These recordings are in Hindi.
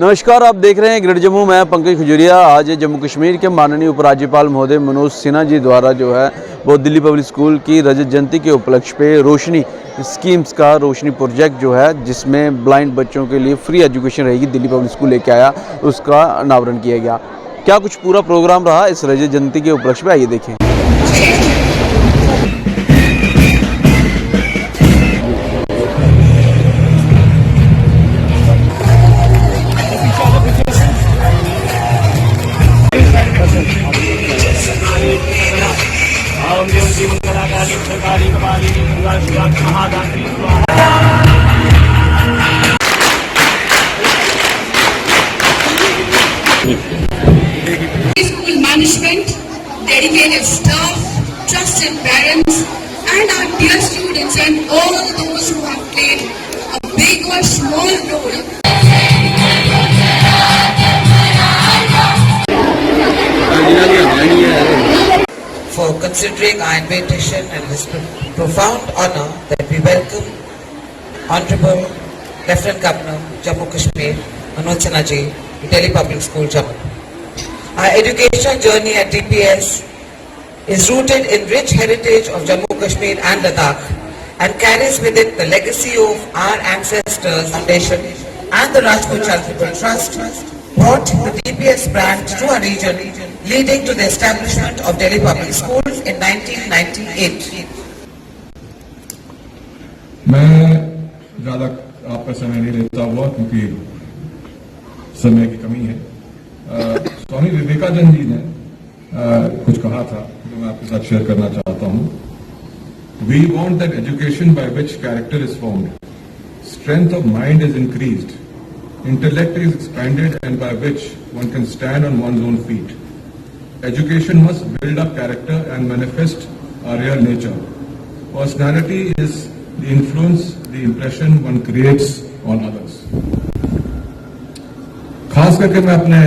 नमस्कार, आप देख रहे हैं ग्रेड जम्मू। मैं पंकज खजूरिया। आज जम्मू कश्मीर के माननीय उपराज्यपाल महोदय मनोज सिन्हा जी द्वारा जो है वो दिल्ली पब्लिक स्कूल की रजत जयंती के उपलक्ष्य पे रोशनी स्कीम्स का रोशनी प्रोजेक्ट जो है जिसमें ब्लाइंड बच्चों के लिए फ्री एजुकेशन रहेगी, दिल्ली पब्लिक स्कूल लेके आया, उसका अनावरण किया गया। क्या कुछ पूरा प्रोग्राम रहा इस रजत जयंती के उपलक्ष्य में, आइए देखें। School management, dedicated staff, trusted parents, and our dear students and all those who have played a big or small role. For considering our invitation, and it is profound honor that we welcome Honorable Lieutenant Governor Jammu Kashmir Manoj Sinha ji to Delhi Public School Jammu. Our education journey at DPS is rooted in rich heritage of Jammu Kashmir and Ladakh and carries with it the legacy of our ancestors, foundation and the Rajput Charitable Trust brought the DPS brand to our region, leading to the establishment of Delhi Public Schools in 1998. मैं ज़्यादा आपका समय नहीं लेता हुआ क्योंकि समय की कमी है। स्वामी विवेकानंद जी ने कुछ कहा था जो मैं आपके साथ शेयर करना चाहता हूँ। We want that education by which character is formed, strength of mind is increased, intellect is expanded, and by which one can stand on one's own feet. Education must build up character and manifest our real nature. Personality is the influence, the impression one creates on others. खास करके मैं अपने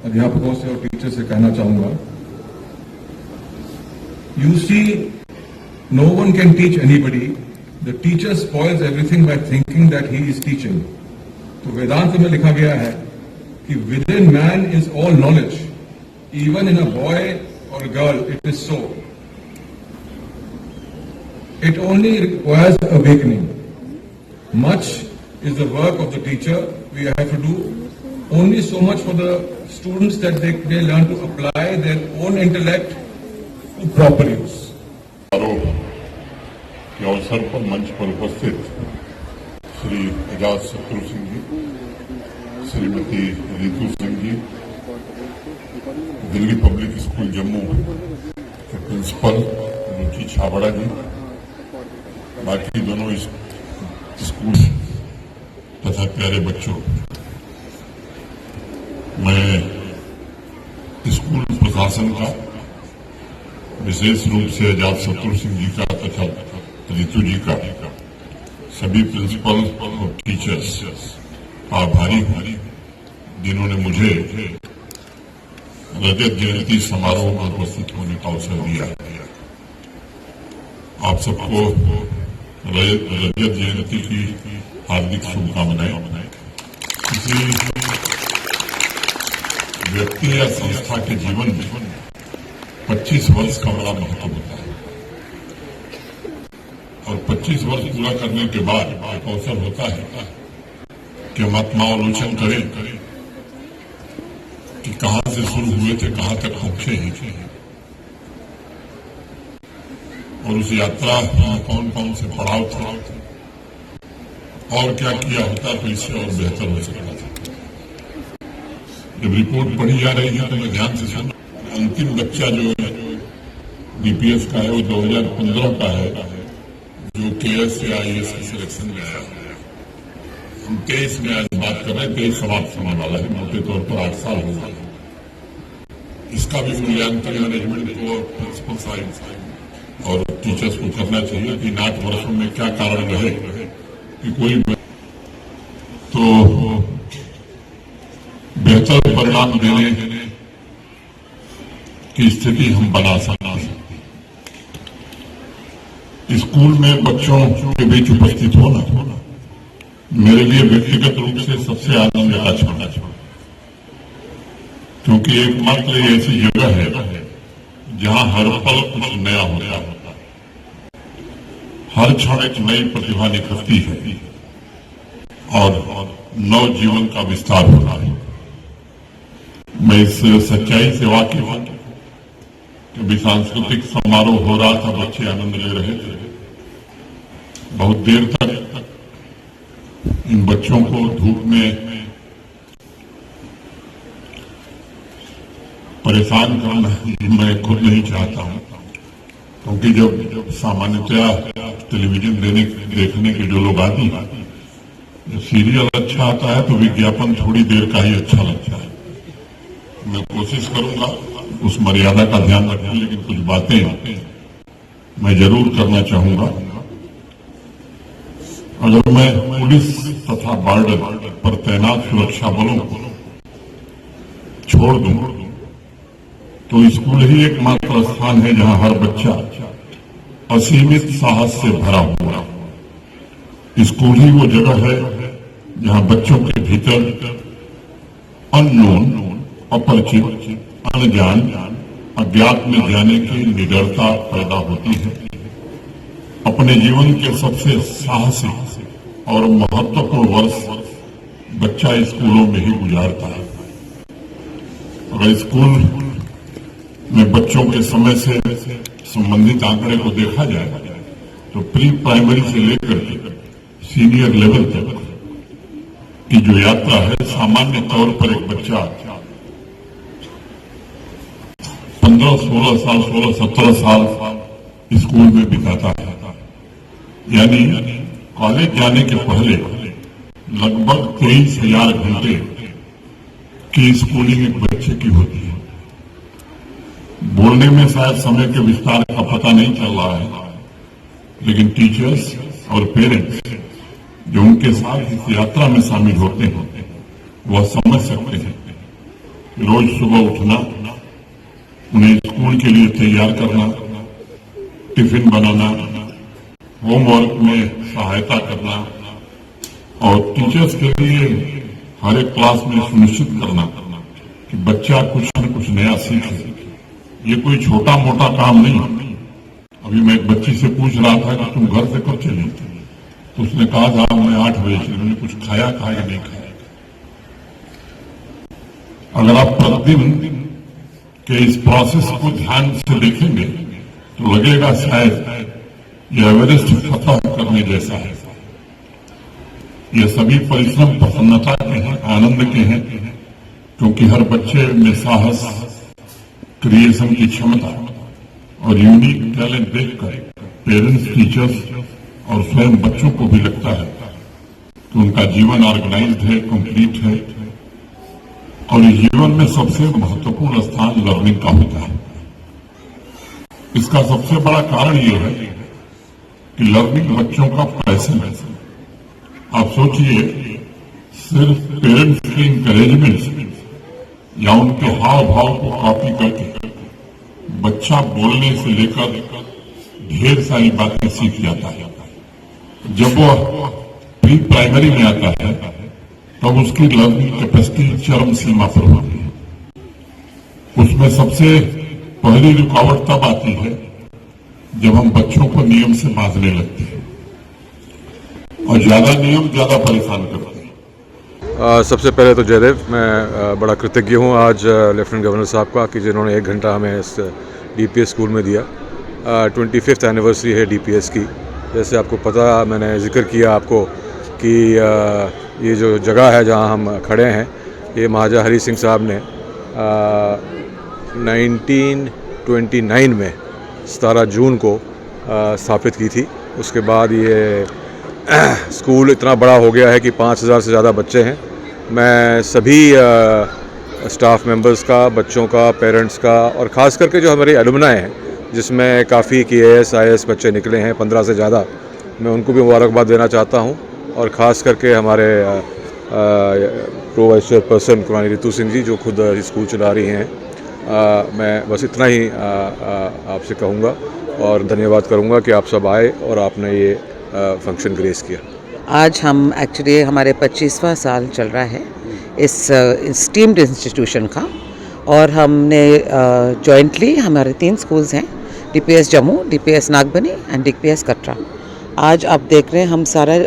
अध्यापकों से और टीचर से कहना चाहूंगा, you see, no one can teach anybody. The teacher spoils everything by thinking that he is teaching. तो वेदांत में लिखा गया है कि within man is all knowledge. Even in a boy or a girl, it is so. It only requires awakening. Much is the work of the teacher. We have to do only so much for the students that they learn to apply their own intellect to proper use. के अवसर पर मंच पर उपस्थित श्री एजाज शत्रु सिंह जी, श्रीमती रितु सिंह जी, दिल्ली पब्लिक स्कूल जम्मू के प्रिंसिपल रुचि छाबड़ा जी, बाकी दोनों स्कूल तथा प्यारे बच्चों, मैं स्कूल प्रशासन का, विशेष रूप से एजाज शत्रु सिंह जी का तथा रितु जी का, सभी प्रिंसिपल और टीचर्स आभारी हूं जिन्होंने मुझे रजत जयंती समारोह में उपस्थित होने का अवसर दिया। आप सबको रजत जयंती की हार्दिक शुभकामनाएं। किसी व्यक्ति या संस्था के जीवन में 25 वर्ष का बड़ा महत्व होता है और 25 वर्ष पूरा करने के बाद एक अवसर होता है कि हम आत्मावलोकन करें कि कहां से शुरू हुए थे, कहां तक पहुंचे हैं और उस यात्रा में कौन कौन से पड़ाव थे और क्या किया होता तो इससे और बेहतर हो सकता था। जब रिपोर्ट पढ़ी जा रही है तो मैं ध्यान से सुन, अंतिम बच्चा जो है डीपीएस का है वो 2015 का है जो केएस या आईएएस के सिलेक्शन में आया। हम 23 में आज बात कर रहे हैं, 23 समाप्त होने वाला है, मोटे तौर पर 8 साल हो गए। इसका भी मूल्यांकन मैनेजमेंट को, प्रिंसिपल साइंस और टीचर्स को करना चाहिए कि इन 8 वर्षों में क्या कारण रहे कि कोई तो बेहतर परिणाम देने की स्थिति हम बना सकते हैं। स्कूल में बच्चों के बीच उपस्थित होना मेरे लिए व्यक्तिगत रूप से सबसे आनंद का क्षण है, क्योंकि एकमात्र ऐसी जगह है जहां हर पल कुछ नया होता है, हर क्षण एक नई प्रतिभा निखरती है और नव जीवन का विस्तार होता है। मैं इस सच्चाई से वाकिफ हूं कि भी सांस्कृतिक समारोह हो रहा था, बच्चे आनंद ले रहे थे। बहुत देर तक इन बच्चों को धूप में परेशान करना मैं खुद नहीं चाहता हूं, क्योंकि जब सामान्यतया टेलीविजन देखने के जो लोग आते हैं, जब सीरियल अच्छा आता है तो विज्ञापन थोड़ी देर का ही अच्छा लगता है। मैं कोशिश करूंगा उस मर्यादा का ध्यान रखने, लेकिन कुछ बातें मैं जरूर करना चाहूंगा। अगर मैं पुलिस तथा बॉर्डर पर तैनात सुरक्षा बलों को छोड़ दूं तो स्कूल ही एकमात्र स्थान है जहां हर बच्चा असीमित साहस से भरा हुआ। स्कूल ही वो जगह है जहां बच्चों के भीतर अननोन, अपरिचित, अनजान, अज्ञात में जाने की निडरता पैदा होती है। अपने जीवन के सबसे साहसी और महत्वपूर्ण वर्ष बच्चा स्कूलों में ही गुजारता है। अगर स्कूल में बच्चों के समय से संबंधित आंकड़े को देखा जाए तो प्री प्राइमरी से लेकर के सीनियर लेवल तक की जो यात्रा है, सामान्य तौर पर एक बच्चा 15, 16 साल, 16, 17 साल स्कूल में बिताता है। यानी कॉलेज जाने के पहले लगभग 23,000 घंटे की स्कूलिंग एक बच्चे की होती है। बोलने में शायद समय के विस्तार का पता नहीं चल रहा है, लेकिन टीचर्स और पेरेंट्स जो उनके साथ इस यात्रा में शामिल होते हैं वह समझ सकते हैं कि रोज सुबह उठना, उन्हें स्कूल के लिए तैयार करना, टिफिन बनाना, होमवर्क में सहायता करना और टीचर्स के लिए हर एक क्लास में सुनिश्चित करना कि बच्चा कुछ न कुछ नया सीखे। ये कोई छोटा मोटा काम नहीं। अभी मैं एक बच्ची से पूछ रहा था कि तुम घर से कब चली, तो उसने कहा था मैं 8 बजे चली। मैंने कुछ खाया या नहीं खाया। अगर आप प्रतिदिन के इस प्रोसेस को ध्यान से देखेंगे तो लगेगा शायद यह एवरेस्ट फतह करने जैसा है। ये सभी परिश्रम प्रसन्नता के हैं, आनंद के हैं, क्योंकि हर बच्चे में साहस, क्रिएशन की क्षमता और यूनिक टैलेंट देखकर पेरेंट्स, टीचर्स और स्वयं बच्चों को भी लगता है कि उनका जीवन ऑर्गेनाइज्ड है, कंप्लीट है और इस जीवन में सबसे महत्वपूर्ण स्थान लर्निंग का होता है। इसका सबसे बड़ा कारण यह है कि लर्निंग बच्चों का पैशन है। आप सोचिए, सिर्फ पेरेंट्स के इंकरेजमेंट या उनके हाव भाव को कॉपी करके बच्चा बोलने से लेकर ढेर सारी बातें सीख जाता है। जब वह प्री प्राइमरी में आता है तब उसकी लर्निंग कैपेसिटी चरम सीमा पर होती है। उसमें सबसे पहली रुकावट तब आती है जब हम बच्चों को नियम से बांधने लगते हैं और ज्यादा नियम ज्यादा परेशान करते हैं। सबसे पहले तो जयदेव, मैं बड़ा कृतज्ञ हूँ आज लेफ्टिनेंट गवर्नर साहब का कि जिन्होंने 1 घंटा हमें इस डीपीएस स्कूल में दिया। 25th एनिवर्सरी है डीपीएस की। जैसे आपको पता, मैंने जिक्र किया आपको कि ये जो जगह है जहाँ हम खड़े हैं, ये महाराजा हरि सिंह साहब ने 1929 में 17 जून को स्थापित की थी। उसके बाद ये स्कूल इतना बड़ा हो गया है कि 5,000 से ज़्यादा बच्चे हैं। मैं सभी स्टाफ मेंबर्स का, बच्चों का, पेरेंट्स का और ख़ास करके जो हमारे एलुमनाई हैं, जिसमें काफ़ी KAS IAS बच्चे निकले हैं, 15 से ज़्यादा, मैं उनको भी मुबारकबाद देना चाहता हूं। और ख़ास करके हमारे प्रो वाइस चेयरपर्सन कुरानी रितु सिंह जी जो खुद स्कूल चला रही हैं। मैं बस इतना ही आपसे कहूँगा और धन्यवाद करूँगा कि आप सब आए और आपने ये फंक्शन ग्रेस किया। आज हम एक्चुअली हमारे 25वां साल चल रहा है इस स्टीम्ड इंस्टीट्यूशन का, और हमने जॉइंटली हमारे 3 स्कूल्स हैं, DPS Jammu, DPS Nagbani and DPS Katra. आज आप देख रहे हैं हम सारा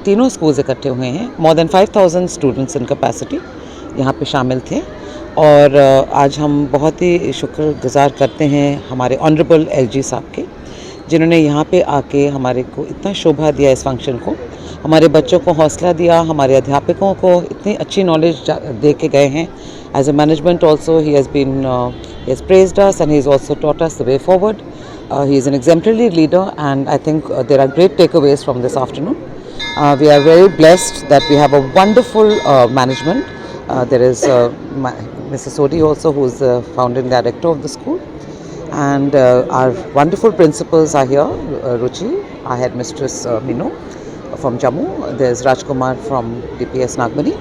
तीनों स्कूल्स इकट्ठे हुए हैं। More than 5000 students in capacity यहाँ पे शामिल थे, और आज हम बहुत ही शुक्रगुजार करते हैं हमारे ऑनरेबल LG साहब के, जिन्होंने यहाँ पे आके हमारे को इतना शोभा दिया इस फंक्शन को, हमारे बच्चों को हौसला दिया, हमारे अध्यापकों को इतनी अच्छी नॉलेज दे के गए हैं। As a management also he has praised us and he has also taught us the way forward. He is an exemplary leader, and I think there are great takeaways from this afternoon. We are very blessed that we have a wonderful management. There is Mrs. Sodhi also, who is the founding director of the school, and our wonderful principals are here. Ruchi, our headmistress Minu from Jammu. There is Rajkumar from DPS Nagbani,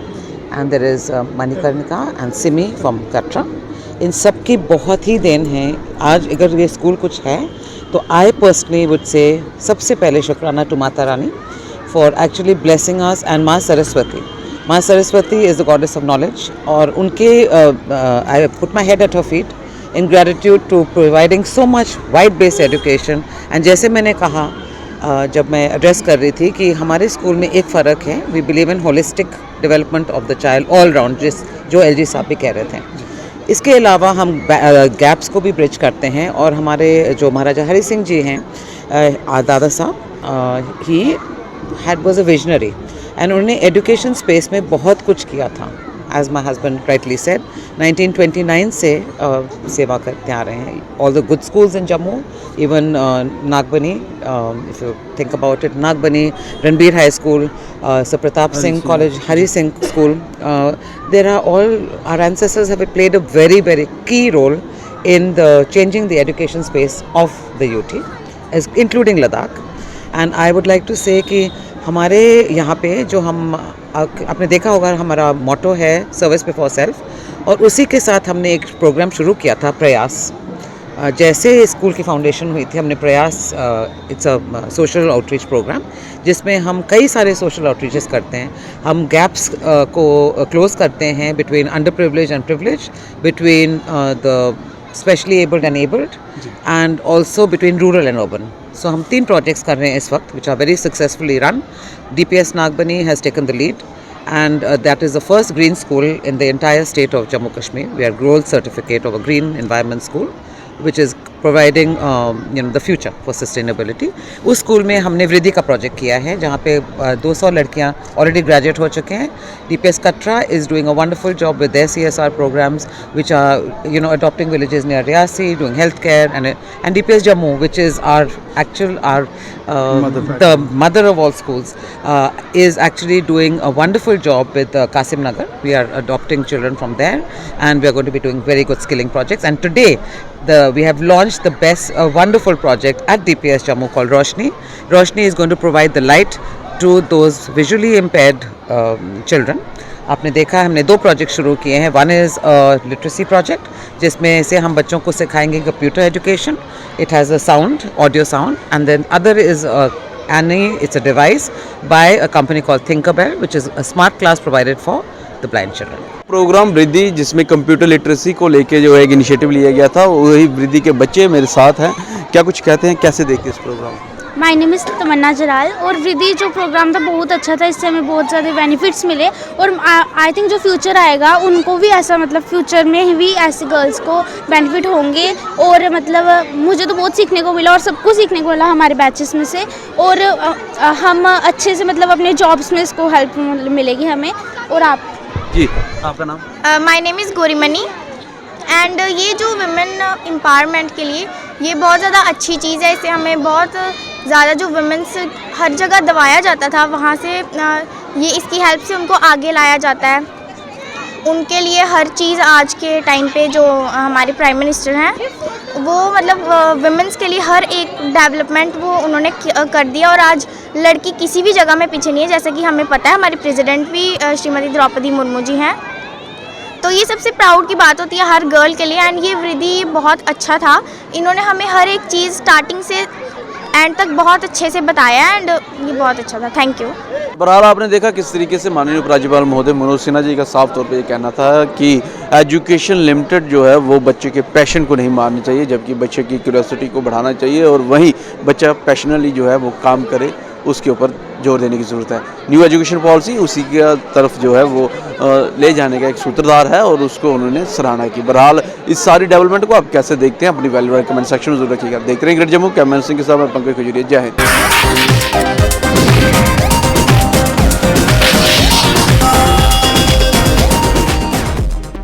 and there is Manikarnika and Simi from Katra. इन सब की बहुत ही देन है। आज अगर ये स्कूल कुछ है तो आई पर्सनली वुड से सबसे पहले शुक्राना to Mata Rani for actually blessing us, and Maa Saraswati is the goddess of knowledge, और उनके I put my head at her feet in gratitude to providing so much wide based education. And जैसे मैंने कहा जब मैं एड्रेस कर रही थी कि हमारे स्कूल में एक फ़र्क है, we believe in holistic development of the child all round, जो LG साहब भी कह रहे थे। इसके अलावा हम गैप्स को भी ब्रिज करते हैं, और हमारे जो महाराजा हरि सिंह जी हैं Dada Sahab, he was a visionary, and उन्होंने एजुकेशन स्पेस में बहुत कुछ किया था। As my husband rightly said, 1929 से सेवा करते आ रहे हैं। All the good schools in Jammu, even Nagbani, if you think about it, Nagbani, Ranbir high school, Sir Pratap Singh College, Hari Singh School, there are all, our ancestors have played a very, very key role in the changing the education space of the UT, as including Ladakh. And I would like to say कि हमारे यहाँ पे जो हम आपने देखा होगा, हमारा मोटो है सर्विस बिफोर सेल्फ, और उसी के साथ हमने एक प्रोग्राम शुरू किया था, प्रयास। जैसे स्कूल की फाउंडेशन हुई थी, हमने प्रयास, it's a social outreach program, जिसमें हम कई सारे सोशल आउटरीचेस करते हैं। हम गैप्स को क्लोज करते हैं between under privilege and privilege, between the specially abled and abled, and also between rural and urban. So हम 3 प्रोजेक्ट्स कर रहे हैं इस वक्त, which are very successfully run. DPS Nagbani has taken the lead, and that is the first green school in the entire state of Jammu Kashmir. We are gold certificate of a green environment school, which is providing the future for sustainability. उस स्कूल में हमने वृद्धि का प्रोजेक्ट किया है, जहाँ पे 200 लड़कियाँ ऑलरेडी ग्रेजुएट हो चुके हैं। DPS Katra is doing a wonderful job with their CSR programs, which are adopting villages near Riyasi, doing healthcare, and DPS Jammu, which is the mother of all schools, is actually doing a wonderful job with Kasim Nagar. We are adopting children from there, and we are going to be doing very good skilling projects. And today we have launched the best wonderful project at DPS Jammu called Roshni. Roshni is going to provide the light to those visually impaired children. आपने देखा है हमने 2 प्रोजेक्ट शुरू किए हैं। वन इज़ लिटरेसी प्रोजेक्ट, जिसमें से हम बच्चों को सिखाएंगे computer education. It has a sound, audio sound, and then other is it's a device by a company called Thinkerbell, which is a smart class provided for the blind children. Program Vriddhi, जिसमें कंप्यूटर लिटरेसी को लेके जो है एक इनिशिएटिव लिया गया था, वही वृद्धि के बच्चे मेरे साथ हैं। क्या कुछ कहते हैं, कैसे देखते हैं इस प्रोग्राम? माय नेम इज़ तमन्ना जलाल। और वृद्धि जो प्रोग्राम था बहुत अच्छा था, इससे हमें बहुत ज़्यादा बेनिफिट्स मिले, और आई थिंक जो फ्यूचर आएगा उनको भी ऐसा, मतलब फ्यूचर में भी ऐसे गर्ल्स को बेनिफिट होंगे। और मतलब मुझे तो बहुत सीखने को मिला, और सबको सीखने को मिला हमारे बैचेस में से, और हम अच्छे से मतलब अपने जॉब्स में इसको हेल्प मिलेगी हमें। और आप जी, आपका नाम? My name is Gorimani. And ये जो वुमेन एम्पावरमेंट के लिए ये बहुत ज़्यादा अच्छी चीज़ है। इससे हमें बहुत ज़्यादा जो वुमेन्स हर जगह दबाया जाता था, वहाँ से ये इसकी हेल्प से उनको आगे लाया जाता है। उनके लिए हर चीज़ आज के टाइम पे जो हमारे प्राइम मिनिस्टर हैं, वो मतलब वुमेन्स के लिए हर एक डेवलपमेंट वो उन्होंने कर दिया, और आज लड़की किसी भी जगह में पीछे नहीं है। जैसे कि हमें पता है हमारी प्रेसिडेंट भी श्रीमती द्रौपदी मुर्मू जी हैं, तो ये सबसे प्राउड की बात होती है हर गर्ल के लिए। एंड ये वृद्धि बहुत अच्छा था, इन्होंने हमें हर एक चीज़ स्टार्टिंग से एंड तक बहुत अच्छे से बताया एंड ये बहुत अच्छा था। Thank you. बहरहाल आपने देखा किस तरीके से माननीय उपराज्यपाल महोदय मनोज सिन्हा जी का साफ तौर पे ये कहना था कि एजुकेशन लिमिटेड जो है वो बच्चे के पैशन को नहीं मारनी चाहिए, जबकि बच्चे की क्यूरियोसिटी को बढ़ाना चाहिए और वहीं बच्चा पैशनली जो है वो काम करे, उसके ऊपर जोर देने की ज़रूरत है। न्यू एजुकेशन पॉलिसी उसी की तरफ जो है वो ले जाने का एक सूत्रधार है और उसको उन्होंने सराहना की। बहरहाल इस सारी डेवलपमेंट को आप कैसे देखते हैं, अपनी वैल्यू कमेंट सेक्शन में जरूर रखिएगा। देख रहे हैं ग्रेट जम्मू, कैमरा सिंह के साथ मैं पंकज खजूरिया। जय हिंद।